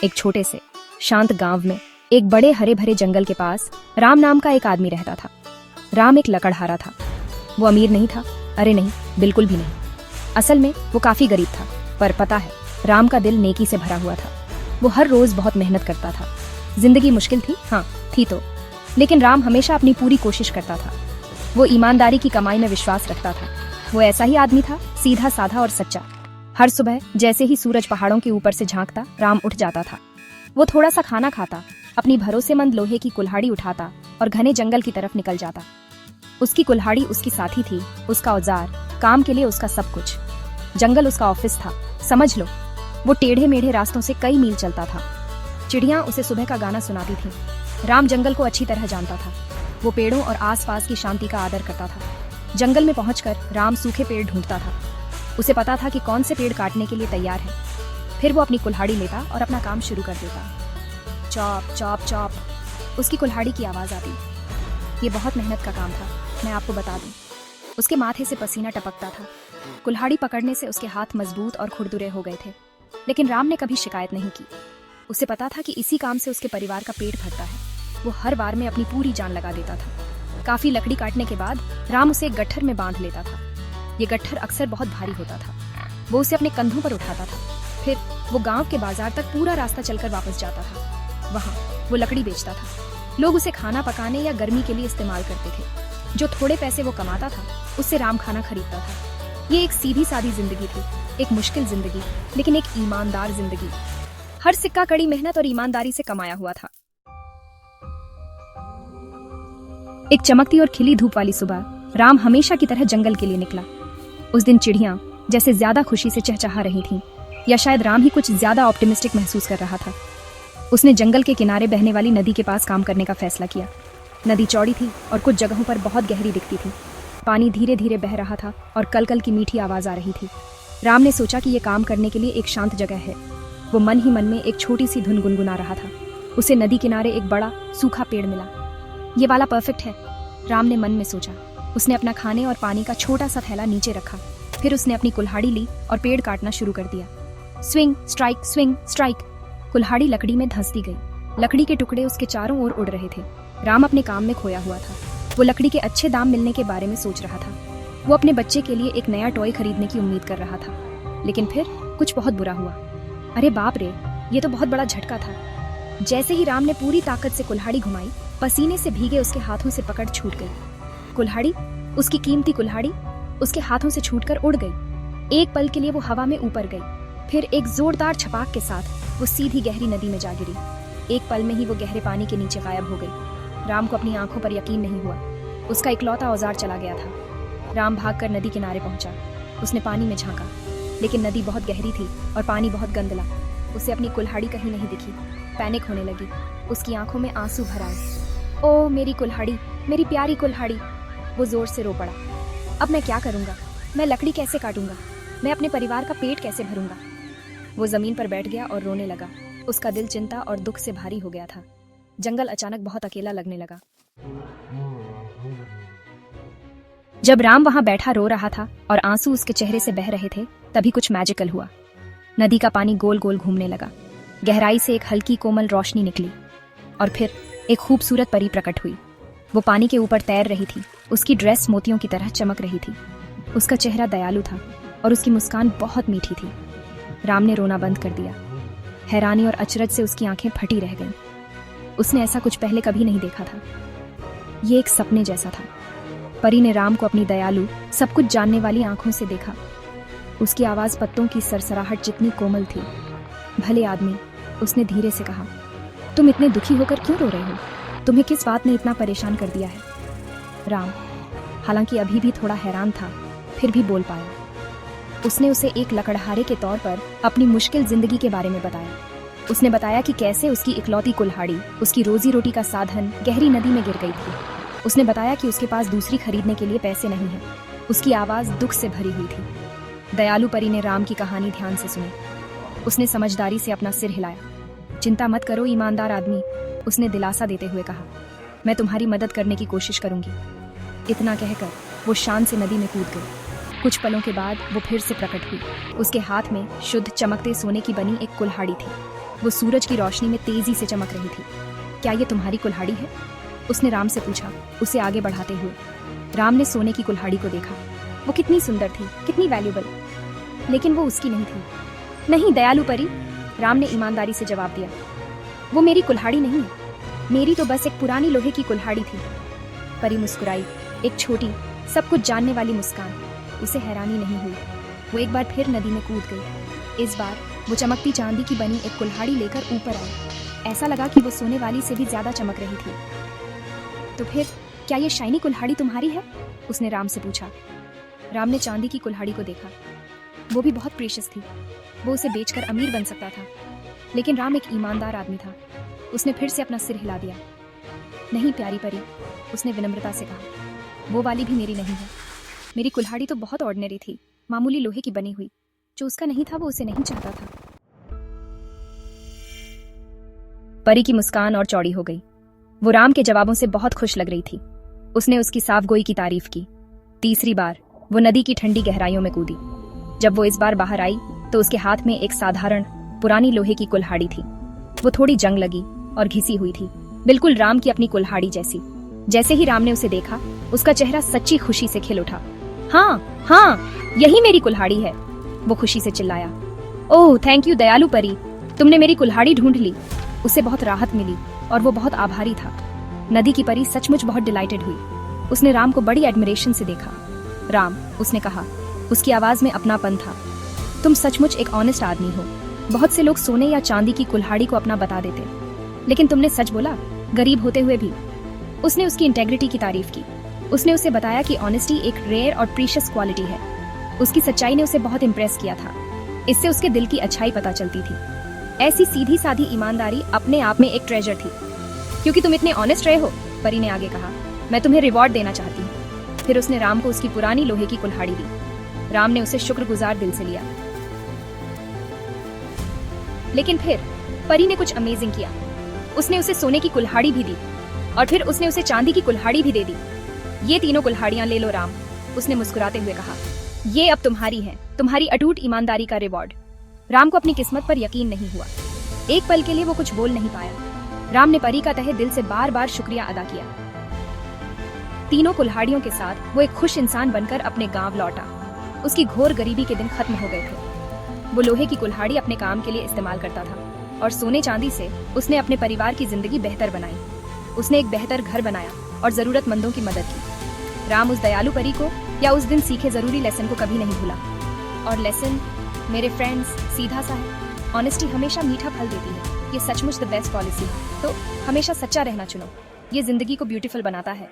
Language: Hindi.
एक छोटे से शांत गांव में एक बड़े हरे भरे जंगल के पास राम नाम का एक आदमी रहता था। राम एक लकड़हारा था। वो अमीर नहीं था, अरे नहीं, बिल्कुल भी नहीं। असल में वो काफी गरीब था, पर पता है, राम का दिल नेकी से भरा हुआ था। वो हर रोज बहुत मेहनत करता था। जिंदगी मुश्किल थी, हाँ थी तो, लेकिन राम हमेशा अपनी पूरी कोशिश करता था। वो ईमानदारी की कमाई में विश्वास रखता था। वो ऐसा ही आदमी था, सीधा साधा और सच्चा। हर सुबह जैसे ही सूरज पहाड़ों के ऊपर से झांकता, राम उठ जाता था। वो थोड़ा सा खाना खाता, अपनी भरोसेमंद लोहे की कुल्हाड़ी उठाता और घने जंगल की तरफ निकल जाता। उसकी कुल्हाड़ी उसकी साथी थी, उसका औजार, काम के लिए उसका सब कुछ। जंगल उसका ऑफिस था, समझ लो। वो टेढ़े मेढ़े रास्तों से कई मील चलता था। चिड़ियां उसे सुबह का गाना सुनाती थीं। राम जंगल को अच्छी तरह जानता था। वो पेड़ों और आसपास की शांति का आदर करता था। जंगल में पहुंचकर राम सूखे पेड़ ढूंढता था। उसे पता था कि कौन से पेड़ काटने के लिए तैयार है। फिर वो अपनी कुल्हाड़ी लेता और अपना काम शुरू कर देता। चॉप चॉप चॉप उसकी कुल्हाड़ी की आवाज आती। ये बहुत मेहनत का काम था, मैं आपको बता दूं। उसके माथे से पसीना टपकता था। कुल्हाड़ी पकड़ने से उसके हाथ मजबूत और खुरदुरे हो गए थे, लेकिन राम ने कभी शिकायत नहीं की। उसे पता था कि इसी काम से उसके परिवार का पेट भरता है। वो हर बार में अपनी पूरी जान लगा देता था। काफी लकड़ी काटने के बाद राम उसे एक गट्ठर में बांध लेता था। ये गट्ठर अक्सर बहुत भारी होता था। वो उसे अपने कंधों पर उठाता था। फिर वो गांव के बाजार तक पूरा रास्ता चलकर वापस जाता था। वहाँ वो लकड़ी बेचता था। लोग उसे खाना पकाने या गर्मी के लिए इस्तेमाल करते थे। जो थोड़े पैसे वो कमाता था, उससे राम खाना खरीदता था। ये एक सीधी सादी जिंदगी थी, एक मुश्किल जिंदगी, लेकिन एक ईमानदार जिंदगी। हर सिक्का कड़ी मेहनत और ईमानदारी से कमाया हुआ था। एक चमकती और खिली धूप वाली सुबह राम हमेशा की तरह जंगल के लिए निकला। उस दिन चिड़ियां जैसे ज्यादा खुशी से चहचहा रही थीं, या शायद राम ही कुछ ज्यादा ऑप्टिमिस्टिक महसूस कर रहा था। उसने जंगल के किनारे बहने वाली नदी के पास काम करने का फैसला किया। नदी चौड़ी थी और कुछ जगहों पर बहुत गहरी दिखती थी। पानी धीरे धीरे बह रहा था और कल की मीठी आवाज आ रही थी। राम ने सोचा कि ये काम करने के लिए एक शांत जगह है। वो मन ही मन में एक छोटी सी धुन गुनगुना रहा था। उसे नदी किनारे एक बड़ा सूखा पेड़ मिला। ये वाला परफेक्ट है, राम ने मन में सोचा। उसने अपना खाने और पानी का छोटा सा थैला नीचे रखा। फिर उसने अपनी कुल्हाड़ी ली और पेड़ काटना शुरू कर दिया। Swing strike. कुल्हाड़ी लकड़ी में धंसती गई। लकड़ी के टुकड़े उसके चारों ओर उड़ रहे थे। राम अपने काम में खोया हुआ था। वो लकड़ी के अच्छे दाम मिलने के बारे में सोच रहा था। वो अपने बच्चे के लिए एक नया टॉय खरीदने की उम्मीद कर रहा था। लेकिन फिर कुछ बहुत बुरा हुआ। अरे बाप रे, ये तो बहुत बड़ा झटका था। जैसे ही राम ने पूरी ताकत से कुल्हाड़ी घुमाई, पसीने से भीगे उसके हाथों से पकड़ छूट गई। कुल्हाड़ी, उसकी कीमती कुल्हाड़ी, उसके हाथों से छूटकर उड़ गई। एक पल के लिए वो हवा में ऊपर गई। फिर एक जोरदार छपाक के साथ वो सीधी गहरी नदी में जा गिरी। एक पल में ही वो गहरे पानी के नीचे गायब हो गई। राम को अपनी आंखों पर यकीन नहीं हुआ। उसका इकलौता औजार चला गया था। राम भागकर नदी किनारे पहुंचा। उसने पानी में झांका, लेकिन नदी बहुत गहरी थी और पानी बहुत गंदला। उसे अपनी कुल्हाड़ी कहीं नहीं दिखी। पैनिक होने लगी। उसकी आंखों में आंसू भर आए। ओ मेरी कुल्हाड़ी, मेरी प्यारी कुल्हाड़ी। वो जोर से रो पड़ा। अब मैं क्या करूंगा? मैं लकड़ी कैसे काटूंगा? मैं अपने परिवार का पेट कैसे भरूंगा? वो जमीन पर बैठ गया और रोने लगा। उसका दिल चिंता और दुख से भारी हो गया था। जंगल अचानक बहुत अकेला लगने लगा। जब राम वहां बैठा रो रहा था और आंसू उसके चेहरे से बह रहे थे, तभी कुछ मैजिकल हुआ। नदी का पानी गोल गोल घूमने लगा। गहराई से एक हल्की कोमल रोशनी निकली और फिर एक खूबसूरत परी प्रकट हुई। वो पानी के ऊपर तैर रही थी। उसकी ड्रेस मोतियों की तरह चमक रही थी। उसका चेहरा दयालु था और उसकी मुस्कान बहुत मीठी थी। राम ने रोना बंद कर दिया। हैरानी और अचरज से उसकी आंखें फटी रह गईं। उसने ऐसा कुछ पहले कभी नहीं देखा था। ये एक सपने जैसा था। परी ने राम को अपनी दयालु, सब कुछ जानने वाली आंखों से देखा। उसकी आवाज पत्तों की सरसराहट जितनी कोमल थी। भले आदमी, उसने धीरे से कहा, तुम इतने दुखी होकर क्यों रो रहे हो? तुम्हें किस बात ने इतना परेशान कर दिया है? राम, हालांकि अभी भी थोड़ा हैरान था, फिर भी बोल पाया। उसने उसे एक लकड़हारे के तौर पर अपनी मुश्किल जिंदगी के बारे में बताया। उसने बताया कि कैसे उसकी इकलौती कुल्हाड़ी, उसकी रोजी रोटी का साधन, गहरी नदी में गिर गई थी। उसने बताया कि उसके पास दूसरी खरीदने के लिए पैसे नहीं हैं। उसकी आवाज दुख से भरी हुई थी। दयालु परी ने राम की कहानी ध्यान से सुनी। उसने समझदारी से अपना सिर हिलाया। चिंता मत करो ईमानदार आदमी, उसने दिलासा देते हुए कहा। मैं तुम्हारी मदद करने की कोशिश करूंगी। इतना कहकर वो शान से नदी में कूद गई। कुछ पलों के बाद वो फिर से प्रकट हुई। उसके हाथ में शुद्ध चमकते सोने की बनी एक कुल्हाड़ी थी। वो सूरज की रोशनी में तेजी से चमक रही थी। क्या ये तुम्हारी कुल्हाड़ी है? उसने राम से पूछा, उसे आगे बढ़ाते हुए। राम ने सोने की कुल्हाड़ी को देखा। वो कितनी सुंदर थी, कितनी वैल्यूबल, लेकिन वो उसकी नहीं थी। नहीं दयालु परी, राम ने ईमानदारी से जवाब दिया। वो मेरी कुल्हाड़ी नहीं है, मेरी तो बस एक पुरानी लोहे की कुल्हाड़ी थी। परी मुस्कुराई, एक छोटी, सब कुछ जानने वाली मुस्कान। उसे हैरानी नहीं हुई। वो एक बार फिर नदी में कूद गई। इस बार वो चमकती चांदी की बनी एक कुल्हाड़ी लेकर ऊपर आई। ऐसा लगा कि वो सोने वाली से भी ज्यादा चमक रही थी। तो फिर क्या ये शाइनी कुल्हाड़ी तुम्हारी है? उसने राम से पूछा। राम ने चांदी की कुल्हाड़ी को देखा। वो भी बहुत प्रेशियस थी। वो उसे बेचकर अमीर बन सकता था, लेकिन राम एक ईमानदार आदमी था। उसने फिर से अपना सिर हिला दिया। नहीं प्यारी परी, उसने विनम्रता से कहा, वो वाली भी मेरी नहीं है। मेरी कुल्हाड़ी तो बहुत ऑर्डिनरी थी, मामूली लोहे की बनी हुई। जो उसका नहीं था वो उसे नहीं चाहता था। परी की मुस्कान और चौड़ी हो गई। वो राम के जवाबों से बहुत खुश लग रही थी। उसने उसकी साफगोई की तारीफ की। तीसरी बार वो नदी की ठंडी गहराइयों में कूदी। जब वो इस बार बाहर आई तो उसके हाथ में एक साधारण पुरानी लोहे की कुल्हाड़ी थी। वो थोड़ी जंग लगी और घिसी हुई थी, बिल्कुल राम की अपनी कुल्हाड़ी जैसी। जैसे ही राम ने उसे देखा, उसका चेहरा सच्ची खुशी से खिल उठा। हाँ हाँ, यही मेरी कुल्हाड़ी है, वो खुशी से चिल्लाया। ओह थैंक यू दयालु परी, तुमने मेरी कुल्हाड़ी ढूंढ ली। उसे बहुत राहत मिली और वो बहुत आभारी था। नदी की परी सचमुच बहुत डिलाइटेड हुई। उसने राम को बड़ी एडमिरेशन से देखा। राम, उसने कहा, उसकी आवाज में अपनापन था, तुम सचमुच एक ऑनेस्ट आदमी हो। बहुत से लोग सोने या चांदी की कुल्हाड़ी को अपना बता देते, लेकिन तुमने सच बोला, गरीब होते हुए भी। उसने उसकी इंटेग्रिटी की तारीफ की। उसने उसे बताया कि ऑनेस्टी एक रेयर और प्रीशियस क्वालिटी है। उसकी सच्चाई ने उसे बहुत इम्प्रेस किया था। इससे उसके दिल की अच्छाई पता चलती थी। ऐसी सीधी साधी ईमानदारी अपने आप में एक ट्रेजर थी। क्योंकि तुम इतने ऑनेस्ट रहे हो, परी ने आगे कहा, मैं तुम्हें रिवॉर्ड देना चाहती हूँ। फिर उसने राम को उसकी पुरानी लोहे की कुल्हाड़ी दी। राम ने उसे शुक्रगुजार दिल से लिया। लेकिन फिर परी ने कुछ अमेजिंग किया। उसने उसे सोने की कुल्हाड़ी भी दी और फिर उसने उसे चांदी की कुल्हाड़ी भी दे दी। ये तीनों कुल्हाड़ियां ले लो राम, उसने मुस्कुराते हुए कहा। ये अब तुम्हारी हैं, तुम्हारी अटूट ईमानदारी का रिवॉर्ड। राम को अपनी किस्मत पर यकीन नहीं हुआ। एक पल के लिए वो कुछ बोल नहीं पाया। राम ने परी का तहे दिल से बार बार शुक्रिया अदा किया। तीनों कुल्हाड़ियों के साथ वो एक खुश इंसान बनकर अपने गांव लौटा। उसकी घोर गरीबी के दिन खत्म हो गए थे। वो लोहे की कुल्हाड़ी अपने काम के लिए इस्तेमाल करता था और सोने चांदी से उसने अपने परिवार की जिंदगी बेहतर बनाई। उसने एक बेहतर घर बनाया और जरूरतमंदों की मदद की। राम उस दयालु परी को या उस दिन सीखे जरूरी लेसन को कभी नहीं भूला। और लेसन मेरे फ्रेंड्स सीधा सा है, ऑनेस्टी हमेशा मीठा फल देती है। ये सचमुच द बेस्ट पॉलिसी है। तो हमेशा सच्चा रहना चुनो, ये जिंदगी को ब्यूटीफुल बनाता है।